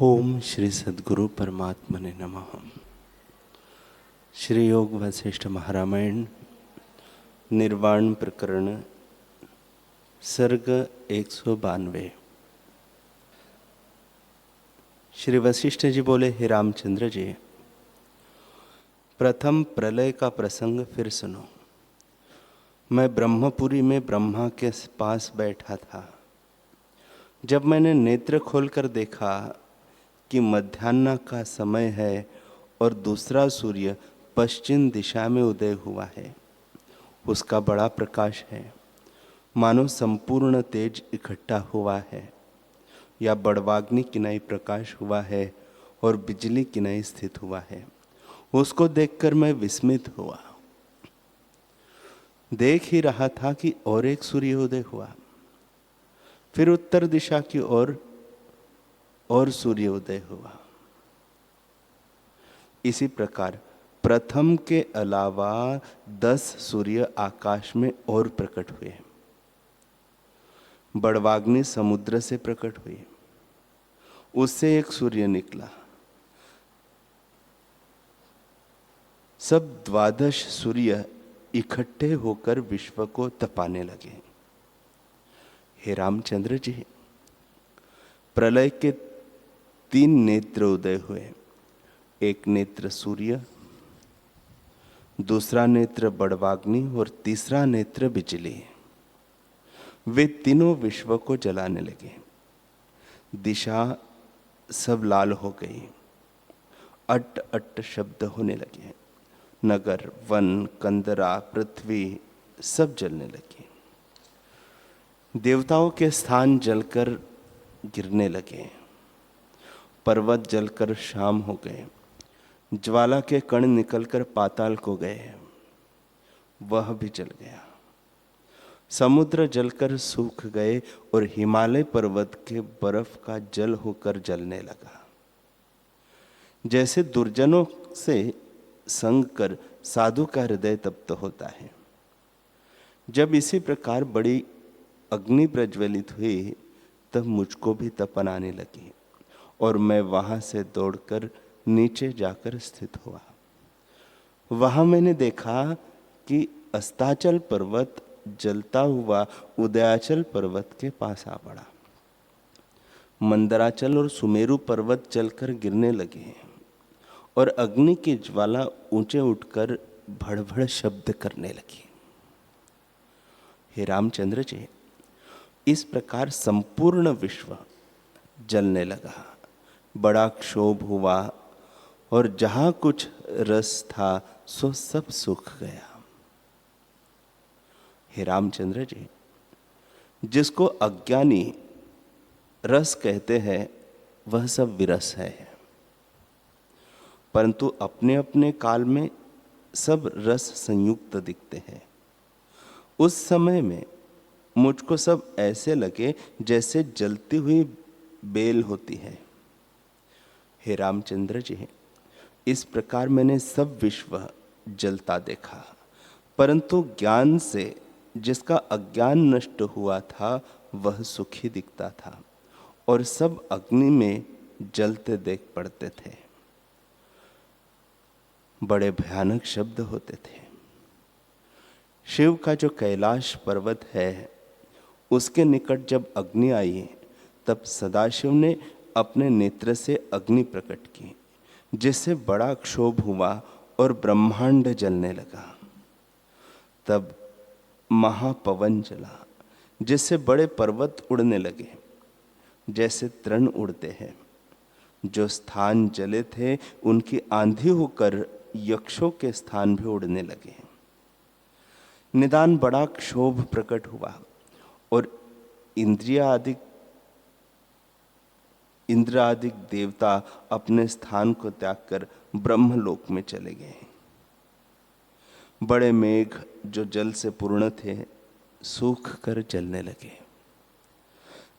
ओम श्री सद्गुरु परमात्मने नमः। श्री योग वशिष्ठ महारामायण निर्वाण प्रकरण सर्ग 192। श्री वशिष्ठ जी बोले, हे रामचंद्र जी, प्रथम प्रलय का प्रसंग फिर सुनो। मैं ब्रह्मपुरी में ब्रह्मा के पास बैठा था। जब मैंने नेत्र खोलकर देखा कि मध्याह्न का समय है और दूसरा सूर्य पश्चिम दिशा में उदय हुआ है। उसका बड़ा प्रकाश है, मानो संपूर्ण तेज इकट्ठा हुआ है या बड़वाग्नि किनाई प्रकाश हुआ है और बिजली किनाई स्थित हुआ है। उसको देखकर मैं विस्मित हुआ। देख ही रहा था कि और एक सूर्योदय हुआ। फिर उत्तर दिशा की ओर और सूर्योदय हुआ। इसी प्रकार प्रथम के अलावा 10 सूर्य आकाश में और प्रकट हुए। बड़वाग्नि समुद्र से प्रकट हुई, उससे एक सूर्य निकला। सब 12 सूर्य इकट्ठे होकर विश्व को तपाने लगे। हे रामचंद्र जी, प्रलय के 3 नेत्र उदय हुए। एक नेत्र सूर्य, दूसरा नेत्र बड़वाग्नि और तीसरा नेत्र बिजली। वे तीनों विश्व को जलाने लगे। दिशा सब लाल हो गई। अट अट शब्द होने लगे। नगर, वन, कंदरा, पृथ्वी सब जलने लगी। देवताओं के स्थान जलकर गिरने लगे। पर्वत जलकर शाम हो गए। ज्वाला के कण निकलकर पाताल को गए, वह भी जल गया। समुद्र जलकर सूख गए और हिमालय पर्वत के बर्फ का जल होकर जलने लगा। जैसे दुर्जनों से संग कर साधु का हृदय तप्त होता है। जब इसी प्रकार बड़ी अग्नि प्रज्वलित हुई, तब मुझको भी तपन आने लगी और मैं वहां से दौड़कर नीचे जाकर स्थित हुआ। वहां मैंने देखा कि अस्ताचल पर्वत जलता हुआ उदयाचल पर्वत के पास आ पड़ा। मंदराचल और सुमेरु पर्वत जलकर गिरने लगे और अग्नि की ज्वाला ऊंचे उठकर भड़भड़ शब्द करने लगी। हे रामचंद्र जी, इस प्रकार संपूर्ण विश्व जलने लगा। बड़ा क्षोभ हुआ और जहां कुछ रस था सो सब सूख गया। हे रामचंद्र जी, जिसको अज्ञानी रस कहते हैं वह सब विरस है, परंतु अपने अपने काल में सब रस संयुक्त दिखते हैं। उस समय में मुझको सब ऐसे लगे जैसे जलती हुई बेल होती है। हे रामचंद्र जी, इस प्रकार मैंने सब विश्व जलता देखा, परंतु ज्ञान से जिसका अज्ञान नष्ट हुआ था वह सुखी दिखता था और सब अग्नि में जलते देख पड़ते थे। बड़े भयानक शब्द होते थे। शिव का जो कैलाश पर्वत है, उसके निकट जब अग्नि आई, तब सदाशिव ने अपने नेत्र से अग्नि प्रकट की, जिससे बड़ा क्षोभ हुआ और ब्रह्मांड जलने लगा। तब महापवन चला, जिससे बड़े पर्वत उड़ने लगे, जैसे तृण उड़ते हैं। जो स्थान जले थे उनकी आंधी होकर यक्षों के स्थान भी उड़ने लगे। निदान बड़ा क्षोभ प्रकट हुआ और इंद्र आदि देवता अपने स्थान को त्याग कर ब्रह्मलोक में चले गए। बड़े मेघ जो जल से पूर्ण थे सूख कर जलने लगे।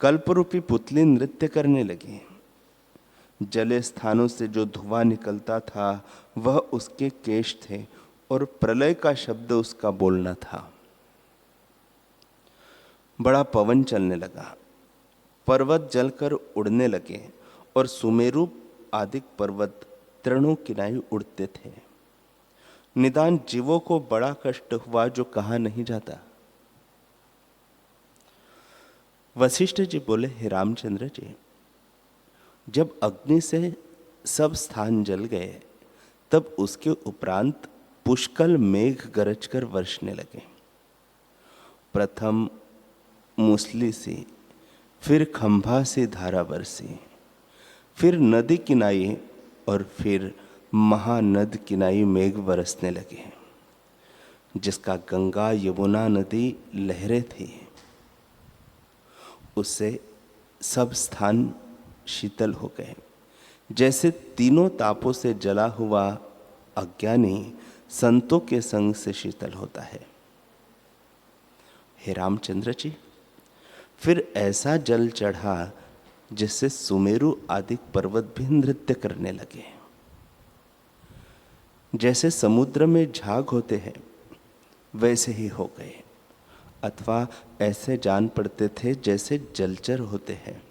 कल्परूपी पुतली नृत्य करने लगी। जले स्थानों से जो धुआं निकलता था वह उसके केश थे और प्रलय का शब्द उसका बोलना था। बड़ा पवन चलने लगा। पर्वत जलकर उड़ने लगे और सुमेरु आदि पर्वत तृणों किनारे उड़ते थे। निदान जीवों को बड़ा कष्ट हुआ जो कहा नहीं जाता। वशिष्ठ जी बोले, हे रामचंद्र जी, जब अग्नि से सब स्थान जल गए तब उसके उपरांत पुष्कल मेघ गरजकर वर्षने लगे। प्रथम मूसली सी, फिर खंभा से धारा बरसी, फिर नदी किनाई और फिर महानद किनाई मेघ बरसने लगे, जिसका गंगा यमुना नदी लहरें थी। उससे सब स्थान शीतल हो गए, जैसे तीनों तापों से जला हुआ अज्ञानी संतों के संग से शीतल होता है। हे रामचंद्र जी, फिर ऐसा जल चढ़ा जिससे सुमेरु आदि पर्वत भी नृत्य करने लगे। जैसे समुद्र में झाग होते हैं वैसे ही हो गए, अथवा ऐसे जान पड़ते थे जैसे जलचर होते हैं।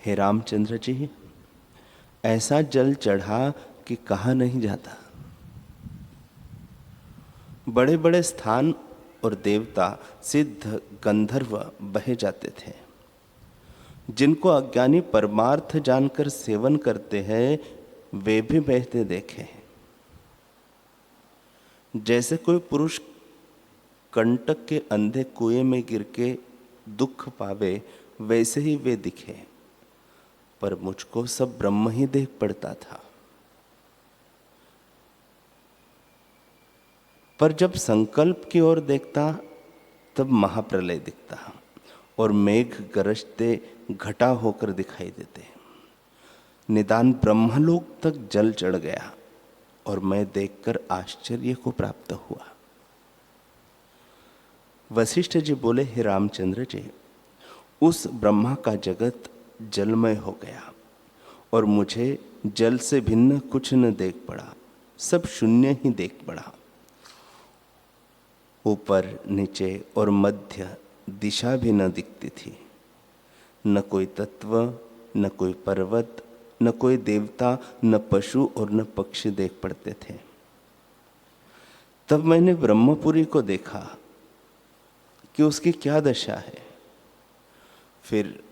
हे रामचंद्र जी, ऐसा जल चढ़ा कि कहा नहीं जाता। बड़े बड़े स्थान और देवता, सिद्ध, गंधर्व बहे जाते थे। जिनको अज्ञानी परमार्थ जानकर सेवन करते हैं वे भी बहते देखे। जैसे कोई पुरुष कंटक के अंधे कुएं में गिर के दुख पावे वैसे ही वे दिखे, पर मुझको सब ब्रह्म ही देख पड़ता था। पर जब संकल्प की ओर देखता तब महाप्रलय दिखता और मेघ गरजते घटा होकर दिखाई देते। निदान ब्रह्मलोक तक जल चढ़ गया और मैं देखकर आश्चर्य को प्राप्त हुआ। वशिष्ठ जी बोले, हे रामचंद्र जी, उस ब्रह्मा का जगत जलमय हो गया और मुझे जल से भिन्न कुछ न देख पड़ा, सब शून्य ही देख पड़ा। ऊपर नीचे और मध्य दिशा भी न दिखती थी। न कोई तत्व, न कोई पर्वत, न कोई देवता, न पशु और न पक्षी देख पड़ते थे। तब मैंने ब्रह्मपुरी को देखा कि उसकी क्या दशा है। फिर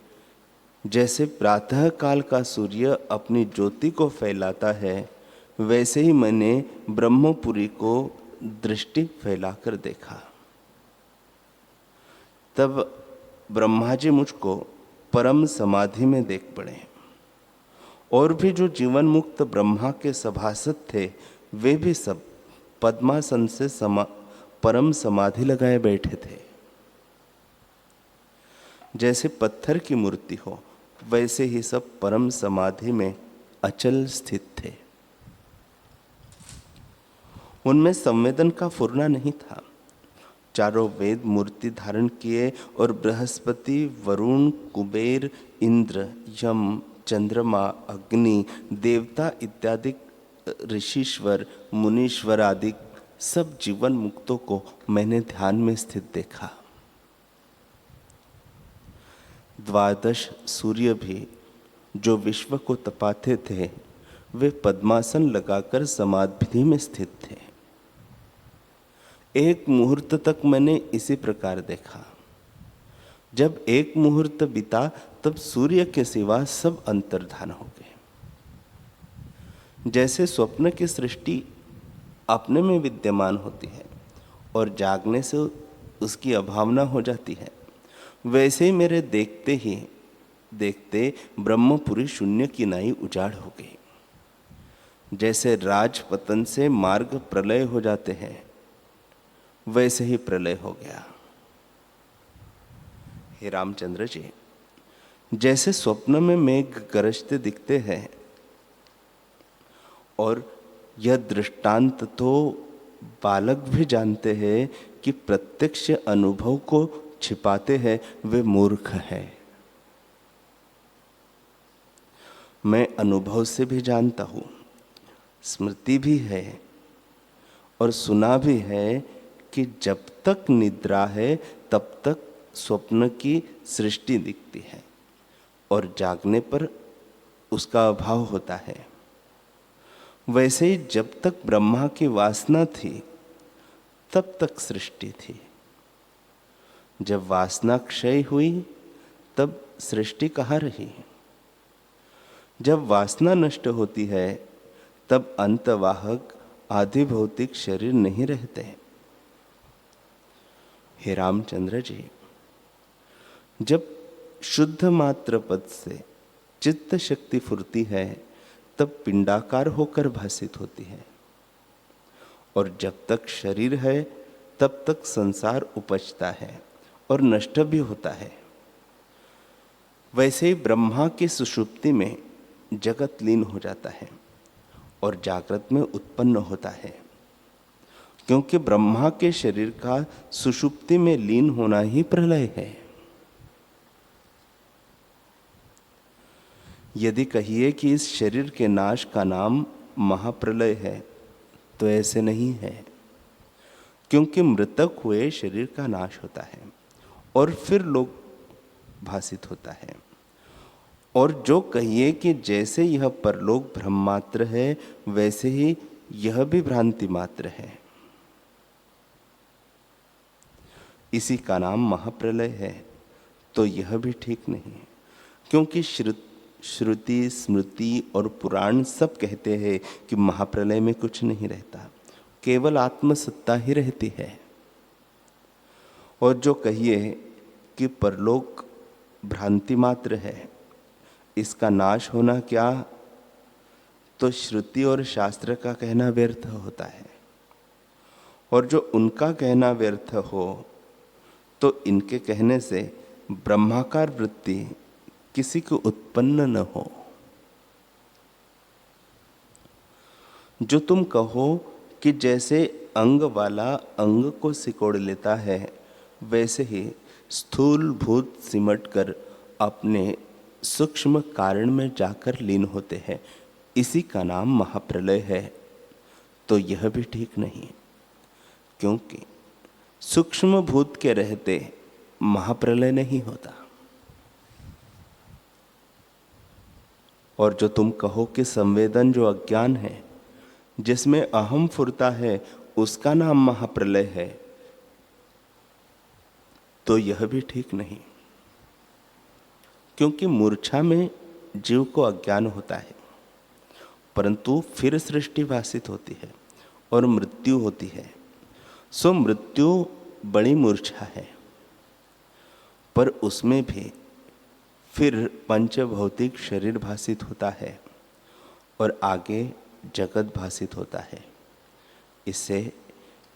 जैसे प्रातः काल का सूर्य अपनी ज्योति को फैलाता है वैसे ही मैंने ब्रह्मपुरी को दृष्टि फैलाकर देखा। तब ब्रह्मा जी मुझको परम समाधि में देख पड़े और भी जो जीवन मुक्त ब्रह्मा के सभासद थे वे भी सब पद्मासन से परम समाधि लगाए बैठे थे। जैसे पत्थर की मूर्ति हो वैसे ही सब परम समाधि में अचल स्थित थे। उनमें संवेदन का फुरना नहीं था। चारों वेद मूर्ति धारण किए और बृहस्पति, वरुण, कुबेर, इंद्र, यम, चंद्रमा, अग्नि, देवता इत्यादि ऋषिश्वर, मुनीश्वर आदि सब जीवन मुक्तों को मैंने ध्यान में स्थित देखा। 12 सूर्य भी जो विश्व को तपाते थे वे पद्मासन लगाकर समाधि में स्थित थे। एक मुहूर्त तक मैंने इसी प्रकार देखा। जब एक मुहूर्त बीता तब सूर्य के सिवा सब अंतर्धान हो गए। जैसे स्वप्न की सृष्टि अपने में विद्यमान होती है और जागने से उसकी अभावना हो जाती है, वैसे ही मेरे देखते ही देखते ब्रह्मपुरी शून्य की नाई उजाड़ हो गई। जैसे राजपतन से मार्ग प्रलय हो जाते हैं वैसे ही प्रलय हो गया। हे रामचंद्र जी, जैसे स्वप्न में मेघ गरजते दिखते हैं और यह दृष्टांत तो बालक भी जानते हैं कि प्रत्यक्ष अनुभव को छिपाते हैं वे मूर्ख हैं। मैं अनुभव से भी जानता हूं, स्मृति भी है और सुना भी है कि जब तक निद्रा है तब तक स्वप्न की सृष्टि दिखती है, और जागने पर उसका अभाव होता है। वैसे ही जब तक ब्रह्मा की वासना थी तब तक सृष्टि थी। जब वासना क्षय हुई तब सृष्टि कहाँ रही। जब वासना नष्ट होती है तब अंतवाहक आदि भौतिक शरीर नहीं रहते। हे रामचंद्र जी, जब शुद्ध मात्र पद से चित्त शक्ति फुरती है तब पिंडाकार होकर भासित होती है, और जब तक शरीर है तब तक संसार उपजता है और नष्ट भी होता है। वैसे ही ब्रह्मा की सुषुप्ति में जगत लीन हो जाता है और जागृत में उत्पन्न होता है, क्योंकि ब्रह्मा के शरीर का सुषुप्ति में लीन होना ही प्रलय है। यदि कहिए कि इस शरीर के नाश का नाम महाप्रलय है तो ऐसे नहीं है, क्योंकि मृतक हुए शरीर का नाश होता है और फिर लोक भासित होता है। और जो कहिए कि जैसे यह परलोक भ्रम मात्र है वैसे ही यह भी भ्रांति मात्र है, इसी का नाम महाप्रलय है, तो यह भी ठीक नहीं, क्योंकि श्रुति स्मृति और पुराण सब कहते हैं कि महाप्रलय में कुछ नहीं रहता, केवल आत्मसत्ता ही रहती है। और जो कहिए कि परलोक भ्रांति मात्र है, इसका नाश होना क्या, तो श्रुति और शास्त्र का कहना व्यर्थ होता है। और जो उनका कहना व्यर्थ हो तो इनके कहने से ब्रह्माकार वृत्ति किसी को उत्पन्न न हो। जो तुम कहो कि जैसे अंग वाला अंग को सिकोड़ लेता है, वैसे ही स्थूल भूत सिमट कर अपने सूक्ष्म कारण में जाकर लीन होते हैं, इसी का नाम महाप्रलय है, तो यह भी ठीक नहीं, क्योंकि सूक्ष्म भूत के रहते महाप्रलय नहीं होता। और जो तुम कहो कि संवेदन जो अज्ञान है, जिसमें अहम फुरता है, उसका नाम महाप्रलय है, तो यह भी ठीक नहीं, क्योंकि मूर्छा में जीव को अज्ञान होता है, परंतु फिर सृष्टि भासित होती है और मृत्यु होती है। सो मृत्यु बड़ी मूर्छा है, पर उसमें भी फिर पंच भौतिक शरीर भासित होता है और आगे जगत भासित होता है। इससे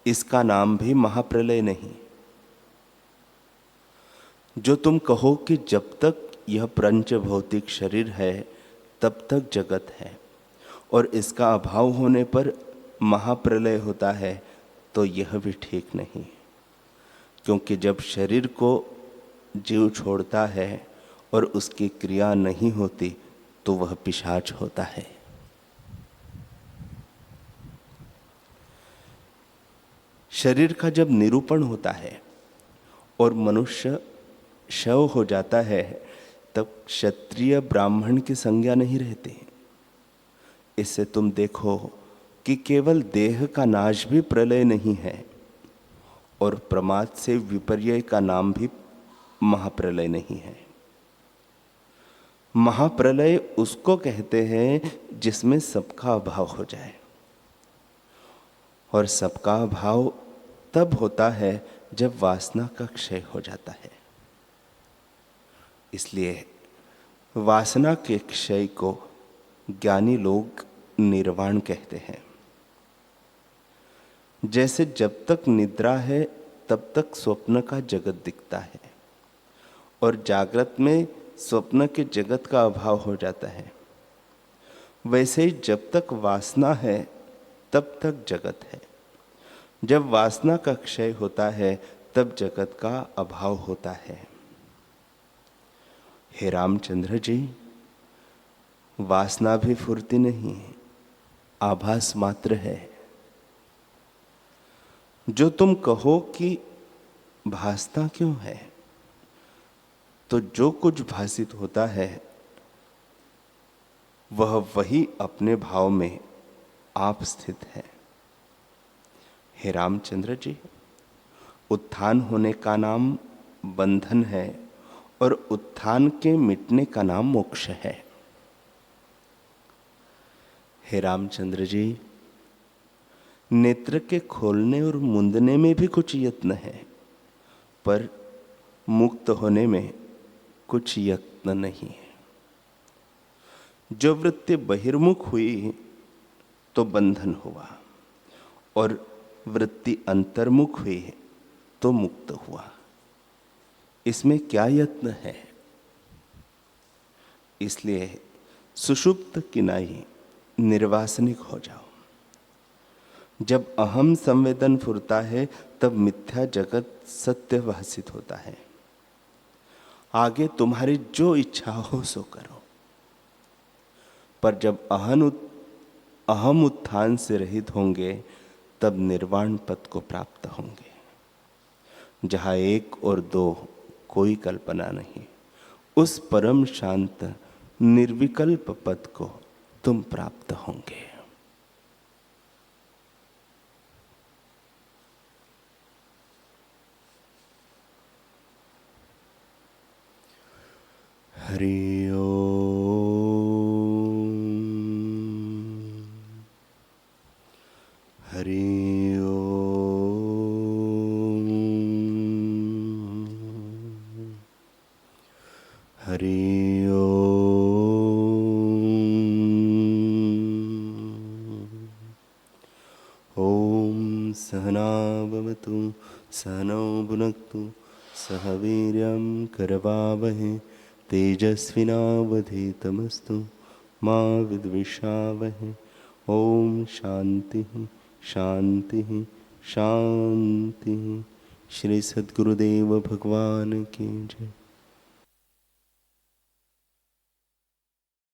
इसका नाम भी महाप्रलय नहीं। जो तुम कहो कि जब तक यह पंच भौतिक शरीर है तब तक जगत है और इसका अभाव होने पर महाप्रलय होता है, तो यह भी ठीक नहीं, क्योंकि जब शरीर को जीव छोड़ता है और उसकी क्रिया नहीं होती तो वह पिशाच होता है। शरीर का जब निरूपण होता है और मनुष्य शव हो जाता है, तब क्षत्रिय ब्राह्मण की संज्ञा नहीं रहती। इससे तुम देखो कि केवल देह का नाश भी प्रलय नहीं है और प्रमाद से विपर्य का नाम भी महाप्रलय नहीं है। महाप्रलय उसको कहते हैं जिसमें सबका अभाव हो जाए, और सबका अभाव तब होता है जब वासना का क्षय हो जाता है। इसलिए वासना के क्षय को ज्ञानी लोग निर्वाण कहते हैं। जैसे जब तक निद्रा है तब तक स्वप्न का जगत दिखता है और जागृत में स्वप्न के जगत का अभाव हो जाता है, वैसे ही जब तक वासना है तब तक जगत है। जब वासना का क्षय होता है तब जगत का अभाव होता है। हे रामचंद्र जी, वासना भी फुर्ती नहीं, आभास मात्र है। जो तुम कहो कि भासता क्यों है, तो जो कुछ भासित होता है वह वही अपने भाव में आप स्थित है। हे रामचंद्र जी, उत्थान होने का नाम बंधन है और उत्थान के मिटने का नाम मोक्ष है। हे रामचंद्र जी, नेत्र के खोलने और मुंदने में भी कुछ यत्न है, पर मुक्त होने में कुछ यत्न नहीं है। जो वृत्ति बहिर्मुख हुई तो बंधन हुआ और वृत्ति अंतर्मुख हुई तो मुक्त हुआ। इसमें क्या यत्न है? इसलिए सुषुप्त किनाई निर्वासनिक हो जाओ। जब अहम संवेदन फुरता है तब मिथ्या जगत सत्य भासित होता है। आगे तुम्हारी जो इच्छा हो सो करो, पर जब अहम उत्थान से रहित होंगे तब निर्वाण पद को प्राप्त होंगे, जहां एक और दो कोई कल्पना नहीं। उस परम शांत निर्विकल्प पद को तुम प्राप्त होंगे। हरि ओम, हरि ओम, हरि ओम। सहना भवतु सहनौ भुनक्तु सह वीर्यं करवावहै तेजस्विनावधीतमस्तु मा विद्विषावहै। ओम शांति शांति शांति। श्री सद्गुरुदेव भगवान की जय।